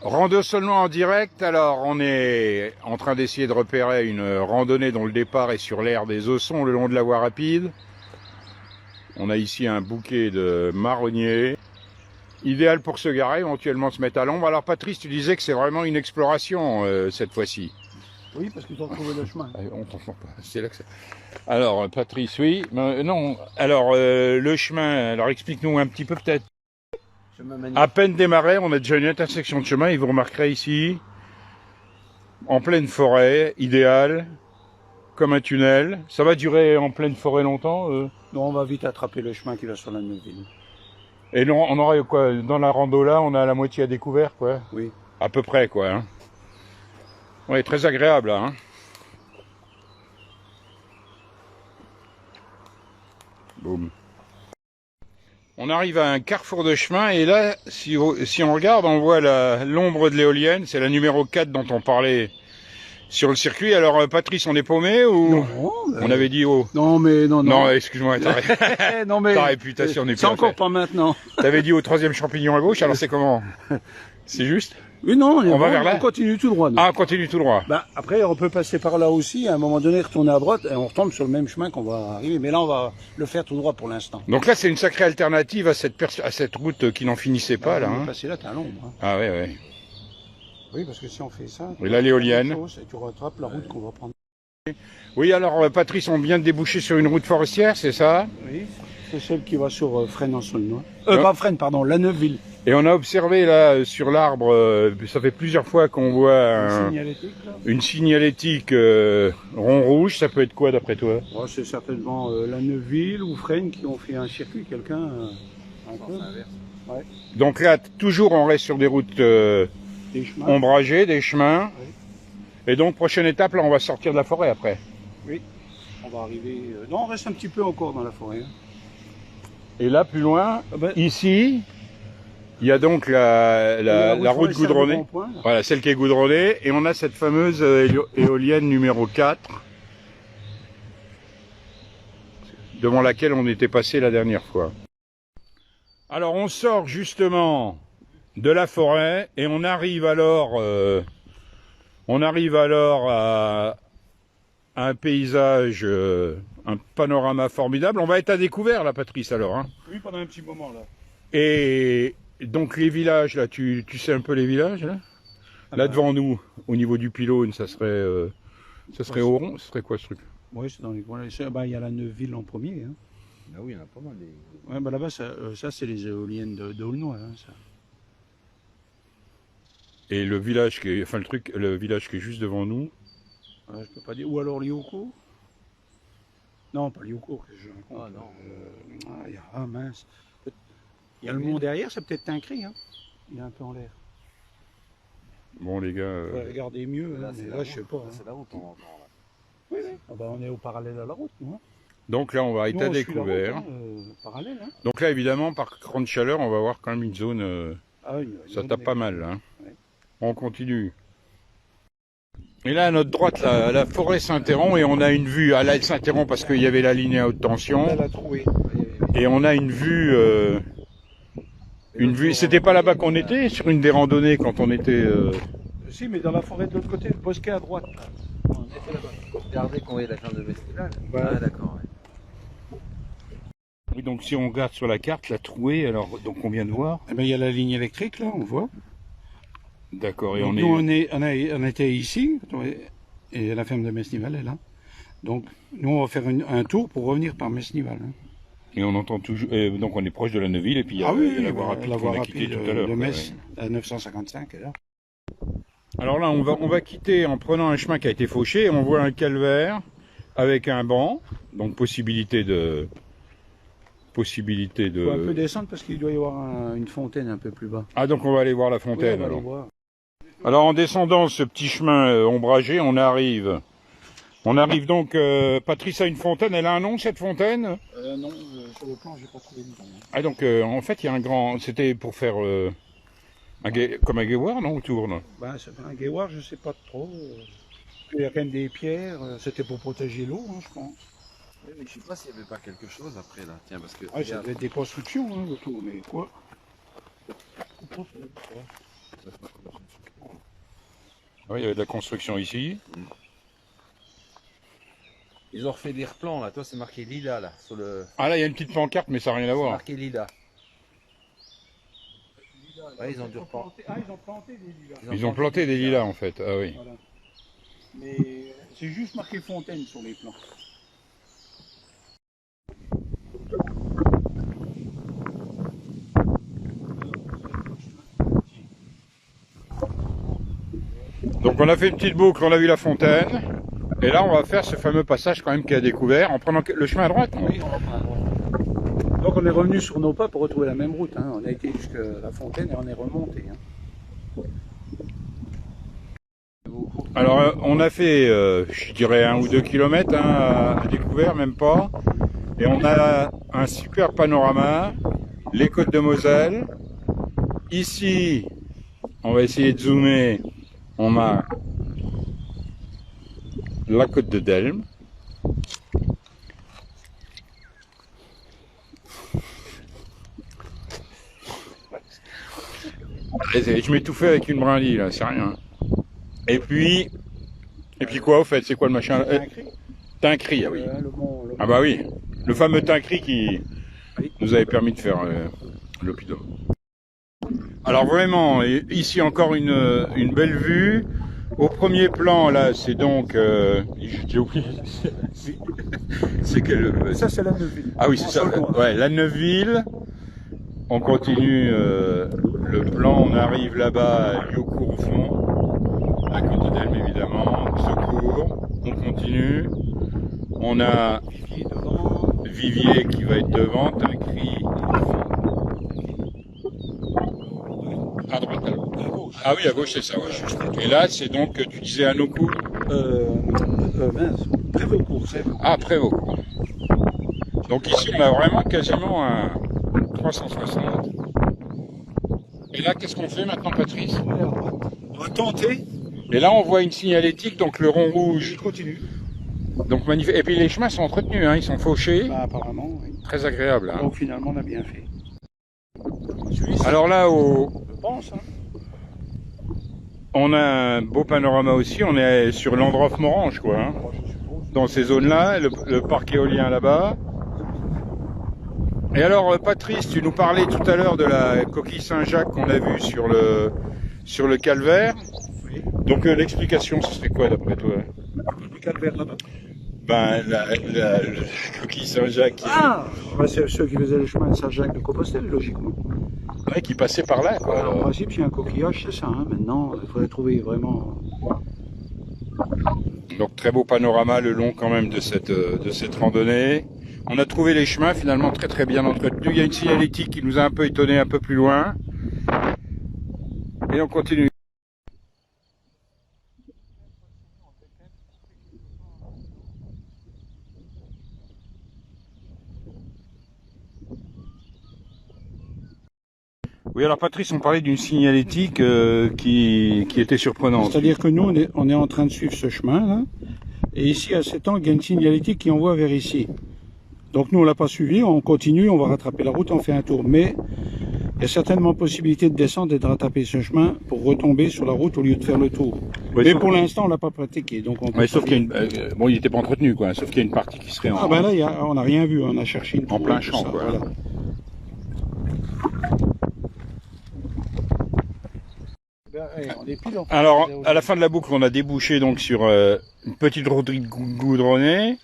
Rando seulement en direct, alors on est en train d'essayer de repérer une randonnée dont le départ est sur l'aire des Aussons, le long de la voie rapide. On a ici un bouquet de marronniers, idéal pour se garer, éventuellement se mettre à l'ombre. Alors Patrice, tu disais que c'est vraiment une exploration cette fois-ci. Oui, parce qu'ils ont trouvé le chemin. On t'entend pas, c'est là que ça... Alors Patrice, oui, non, alors le chemin, alors explique-nous un petit peu peut-être. À peine démarré, on a déjà une intersection de chemin et vous remarquerez ici, en pleine forêt, idéal, comme un tunnel. Ça va durer en pleine forêt longtemps Non, on va vite attraper le chemin qui va sur la Neuville. Et non, on aurait quoi, dans la rando là, on a la moitié à découvert quoi. Oui. À peu près quoi. Hein. Ouais, très agréable là. Hein. Boum. On arrive à un carrefour de chemin et là, si on regarde, on voit l'ombre de l'éolienne. C'est la numéro 4 dont on parlait sur le circuit. Alors Patrice, on est paumé ou non, on avait dit oh. Non mais non. Non, excuse-moi, non, mais ta réputation n'est plus. C'est encore pas maintenant. T'avais dit au 3e champignon à gauche, alors c'est comment? C'est juste? Oui, non, on va vers là. On continue tout droit. Nous. Ah, on continue tout droit. Bah, après, on peut passer par là aussi, à un moment donné, retourner à droite, et on retombe sur le même chemin qu'on va arriver. Mais là, on va le faire tout droit pour l'instant. Donc là, c'est une sacrée alternative à cette route qui n'en finissait pas, là. Hein. Passer là, t'as l'ombre. Hein. Ah ouais, ouais. Oui, parce que si on fait ça... Et là, l'éolienne. Tu rattrapes la route qu'on va prendre. Oui, alors, Patrice, on vient de déboucher sur une route forestière, c'est ça? Oui, c'est celle qui va sur Fresnes en Saulnois. Pas Fresnes, pardon, la Neuville. Et on a observé là sur l'arbre, ça fait plusieurs fois qu'on voit une signalétique rond rouge. Ça peut être quoi d'après toi? Oh, c'est certainement la Neuville ou Fresnes qui ont fait un circuit, quelqu'un. Ouais. Donc là, toujours on reste sur des routes ombragées, des chemins. Oui. Et donc prochaine étape, là on va sortir de la forêt après. Oui, on va arriver... Non, on reste un petit peu encore dans la forêt. Et là plus loin, ici... Il y a donc la route goudronnée, voilà, celle qui est goudronnée, et on a cette fameuse éolienne numéro 4, devant laquelle on était passé la dernière fois. Alors on sort justement de la forêt, et on arrive alors à un paysage, un panorama formidable. On va être à découvert là, Patrice, alors. Hein. Oui, pendant un petit moment là. Et... donc les villages, là, tu sais un peu les villages, là? Là devant nous, au niveau du pylône, ça serait au rond, ce serait quoi ce truc? Oui, c'est dans les coins. Il y a la Neuville en premier. Hein. Ah oui, il y en a pas mal. Ouais, bah là-bas, ça c'est les éoliennes de Aulnois. Hein, ça. Et le village le village qui est juste devant nous? Je peux pas dire. Ou alors Lioucourt? Non, pas Lioucourt, que je raconte. Ah non. Mince. Il y a le mont derrière, c'est peut-être Tincré, hein. Il est un peu en l'air. Bon les gars... regardez mieux, là, je sais pas. C'est la route, on entend là. Oui, oui. Ah bah, on est au parallèle à la route, nous. Hein. Donc là, on va être à découvert. Route, parallèle, hein. Donc là, évidemment, par grande chaleur, on va voir quand même une zone... ça tape pas mal, hein. Ouais. On continue. Et là, à notre droite, la forêt s'interrompt et on a une vue. Ah là, elle s'interrompt parce qu'il y avait la ligne à haute tension. Et on a une vue... c'était pas là-bas qu'on était, sur une des randonnées quand on était... Si, mais dans la forêt de l'autre côté, le bosquet à droite. On était là-bas. Regardez qu'on voyait la ferme de Mestival. Ouais. Ah d'accord, ouais. Oui, donc si on regarde sur la carte, la trouée, alors donc on vient de voir. Eh ben, il y a la ligne électrique, là, on voit. D'accord, et donc, on était ici, et la ferme de Mestival est là. Donc, nous, on va faire un tour pour revenir par Mestival. Hein. Et on entend toujours, donc on est proche de la Neuville, et puis il y a, la voie rapide qu'on a quittée tout à l'heure. De Metz, à 955, est là. Alors là, on va quitter en prenant un chemin qui a été fauché, et on voit un calvaire avec un banc, donc possibilité de... Il faut un peu descendre parce qu'il doit y avoir une fontaine un peu plus bas. Ah, donc on va aller voir la fontaine, oui, alors. Voir. Alors en descendant ce petit chemin ombragé, on arrive donc, Patrice a une fontaine, elle a un nom cette fontaine? Non, sur le plan j'ai pas trouvé de nom. Ah donc en fait il y a un grand, c'était pour faire comme un guéouard non, autour là? Ben, un guéouard je sais pas trop, il y a quand même des pierres, c'était pour protéger l'eau hein, je pense. Oui, mais je sais pas s'il n'y avait pas quelque chose après là, tiens parce que... Ah, ça devait être des constructions hein, autour, mais quoi? Oui, il y avait de la construction ici. Ils ont refait des replans là, toi c'est marqué Lila là, sur le. Ah là, il y a une petite pancarte, mais ça n'a rien à C'est voir. marqué Lila. Ouais, ils ont dû replanter. Ah, ils ont planté des lilas. Ils ont planté des lilas en fait, ah oui. Voilà. Mais c'est juste marqué Fontaine sur les plans. Donc on a fait une petite boucle, on a vu la fontaine. Et là, on va faire ce fameux passage quand même qu'il a découvert en prenant le chemin à droite. Non, Oui, donc on est revenu sur nos pas pour retrouver la même route. Hein. On a été jusqu'à la fontaine et on est remonté. Hein. alors, on a fait, je dirais, 1 ou 2 kilomètres hein, à découvert, même pas. Et on a un super panorama, les côtes de Moselle. Ici, on va essayer de zoomer, on a la côte de Delme. Je m'étouffais avec une brindille là, c'est rien. Et puis quoi au fait, c'est quoi le machin là? Tincri, ah oui. Ah bah oui, le fameux Tincri qui nous avait permis de faire l'Opidum. Alors vraiment, ici encore une belle vue. Au premier plan, là, c'est donc... j'ai oublié. C'est quel... Ça, c'est la Neuville. Ah oui, c'est ça. Ouais, la Neuville. On continue le plan, on arrive là-bas à Youcourt au fond. À côté d'elle, évidemment. Secours. On continue. On a Vivier qui va être devant. Tincri. À droite, à gauche. Ah oui, à gauche, c'est ça, ouais. Et là, c'est donc, tu disais à nos coups Mince, Prévaucourt. Ah, Prévaucourt. Donc ici, on a vraiment quasiment un 360. Et là, qu'est-ce qu'on fait maintenant, Patrice? On va tenter. Et là, on voit une signalétique, donc le rond rouge. Je continue. Donc magnifique. Et puis les chemins sont entretenus, hein, ils sont fauchés. Bah, apparemment, oui. Très agréable. Hein. Donc finalement, on a bien fait. Alors là, Je pense, hein. on a un beau panorama aussi. On est sur l'Androff-Morange, quoi. Hein. Dans ces zones-là, le parc éolien là-bas. Et alors, Patrice, tu nous parlais tout à l'heure de la coquille Saint-Jacques qu'on a vue sur le calvaire. Oui. Donc l'explication, ce serait quoi d'après toi? Le calvaire là-bas. Ben, la coquille Saint-Jacques Ah bah, c'est ceux qui faisaient le chemin de Saint-Jacques de Compostelle, logiquement. ouais, qui passait par là, quoi. Alors, en principe, c'est un coquillage, c'est ça. Hein. Maintenant, il faudrait trouver vraiment... Donc très beau panorama le long quand même de cette randonnée. On a trouvé les chemins finalement très très bien entretenus. Il y a une signalétique qui nous a un peu étonné un peu plus loin. Et on continue. Oui, alors Patrice, on parlait d'une signalétique qui était surprenante. C'est-à-dire que nous, on est en train de suivre ce chemin, là. Et ici, à cet angle, il y a une signalétique qui envoie vers ici. Donc nous, on l'a pas suivi, on continue, on va rattraper la route, on fait un tour. Mais il y a certainement possibilité de descendre et de rattraper ce chemin pour retomber sur la route au lieu de faire le tour. Ouais, mais pour l'instant, on l'a pas pratiqué. Donc on ouais, sauf qu'il y a une, bon, il n'était pas entretenu, quoi. Sauf qu'il y a une partie qui serait en... Ah ben là, on n'a rien vu, on a cherché une en plein champ, quoi. Voilà. Alors, à la fin de la boucle, on a débouché donc sur une petite route goudronnée.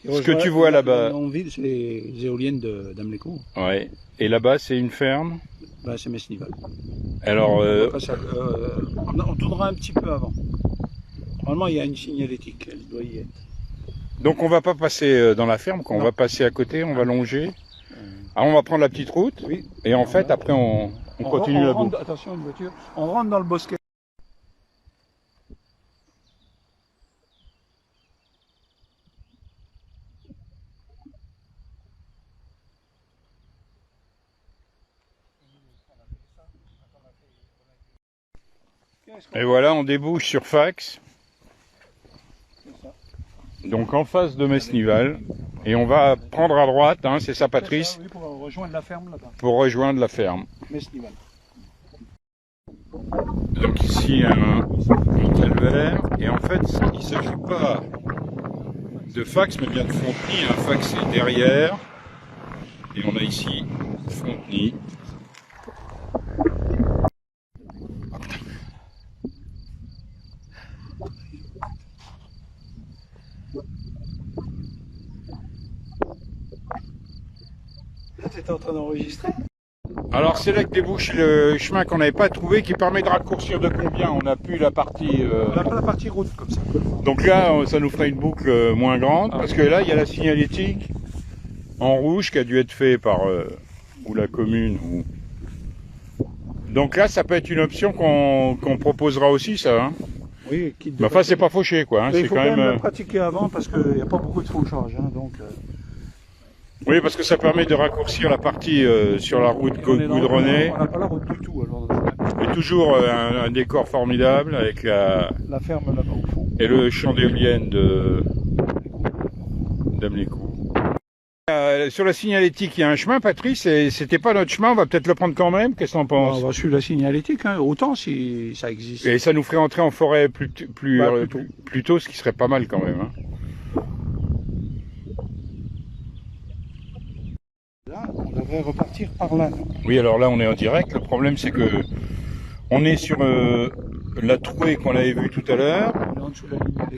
Ce que tu vois là-bas. C'est les éoliennes d'Amléco. Ouais. Et là-bas, c'est une ferme. Bah, c'est Mesnival. Alors, on tournera un petit peu avant. Normalement, il y a une signalétique, elle doit y être. donc, on va pas passer dans la ferme, on va passer à côté, on va longer. Alors, on va prendre la petite route. Oui. Et en fait, après, on continue la boucle. Attention, une voiture. On rentre dans le bosquet. Et voilà, on débouche sur Fax. Donc en face de Mesnival. Et on va prendre à droite, hein, c'est ça Patrice? Oui, pour rejoindre la ferme là-bas. Pour rejoindre la ferme. Mesnival. Donc ici un calvaire, et en fait il ne s'agit pas de Fax mais bien de Fontenay. Un Fax est derrière, et on a ici Fontenay. Là, tu étais en train d'enregistrer? Alors c'est là que débouche le chemin qu'on n'avait pas trouvé, qui permet de raccourcir de combien. On n'a plus la partie... On n'a pas la partie route comme ça. Donc là ça nous ferait une boucle moins grande, parce que là il y a la signalétique en rouge qui a dû être fait par ou la commune. Donc là ça peut être une option qu'on proposera aussi, ça. Hein. Oui, Mais enfin c'est pas fauché quoi. Hein. Il C'est faut quand même... la pratiquer avant parce qu'il n'y a pas beaucoup de fauchage. Hein, donc, Oui, parce que ça permet de raccourcir la partie sur la route goudronnée. On n'a pas la route du tout. Alors, Et toujours un décor formidable avec la ferme là-bas au fond. et le champ d'éoliennes d'Amlécou. Sur la signalétique, il y a un chemin, Patrice, et c'était pas notre chemin, on va peut-être le prendre quand même, qu'est-ce que t'en penses? On va suivre la signalétique, hein, autant si ça existe. Et ça nous ferait entrer en forêt plus tôt, ce qui serait pas mal quand même. Hein. Là, on devrait repartir par là. Non? Oui, alors là on est en direct, le problème c'est que on est sur la trouée qu'on avait vue tout à l'heure,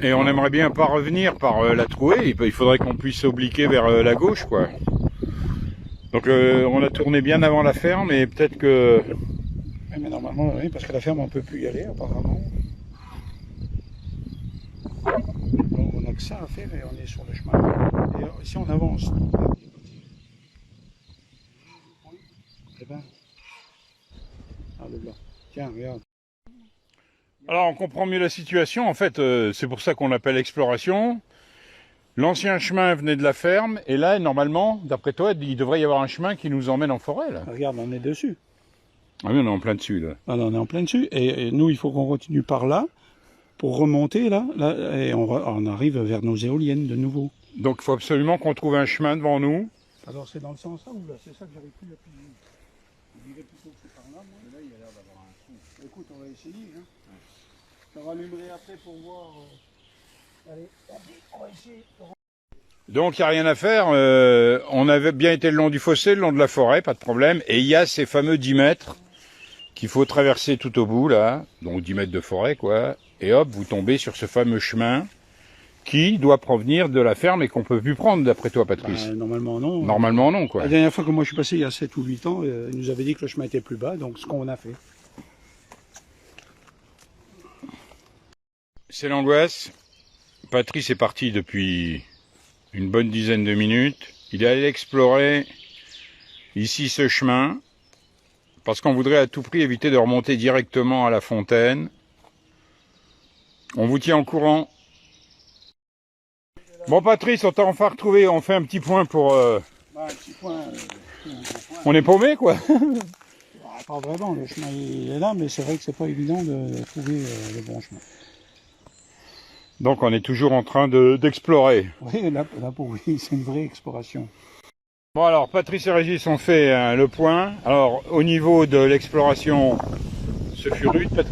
et on aimerait bien pas revenir par la trouée, il faudrait qu'on puisse obliquer vers la gauche, quoi. Donc on a tourné bien avant la ferme, et peut-être que... Oui, mais normalement, oui, parce que la ferme on peut plus y aller apparemment. Donc on a que ça à faire et on est sur le chemin. Et si on avance, eh ben, ah, le blanc. Tiens, regarde. Alors on comprend mieux la situation, en fait c'est pour ça qu'on l'appelle exploration. L'ancien chemin venait de la ferme, et là normalement, d'après toi, il devrait y avoir un chemin qui nous emmène en forêt là. Regarde, on est dessus. Ah oui, on est en plein dessus là. Alors, on est en plein dessus, et nous il faut qu'on continue par là, pour remonter là et on arrive vers nos éoliennes de nouveau. Donc il faut absolument qu'on trouve un chemin devant nous. Alors c'est dans le sens là ou là? C'est ça que j'arrive plus à piger. Je dirais plutôt que c'est par là, moi. Mais là il a l'air d'avoir un trou. Écoute, on va essayer. Hein. Je te rallumerai après pour voir. Allez, on va essayer. Donc il n'y a rien à faire, on avait bien été le long du fossé, le long de la forêt, pas de problème. Et il y a ces fameux 10 mètres qu'il faut traverser tout au bout là, donc 10 mètres de forêt quoi. Et hop, vous tombez sur ce fameux chemin qui doit provenir de la ferme et qu'on peut plus prendre d'après toi, Patrice. Normalement non. Normalement non quoi. La dernière fois que moi je suis passé il y a 7 ou 8 ans, il nous avait dit que le chemin était plus bas, donc ce qu'on a fait. C'est l'angoisse. Patrice est parti depuis une bonne dizaine de minutes. Il est allé explorer ici ce chemin parce qu'on voudrait à tout prix éviter de remonter directement à la fontaine. On vous tient au courant. Bon Patrice, on t'a enfin retrouvé, on fait un petit point pour... Un petit point. On est paumé quoi. Pas vraiment, le chemin il est là, mais c'est vrai que c'est pas évident de trouver le bon chemin. Donc on est toujours en train d'explorer. Oui, là oui, c'est une vraie exploration. Bon alors, Patrice et Régis ont fait le point. Alors, au niveau de l'exploration, ce fut rude, Patrice.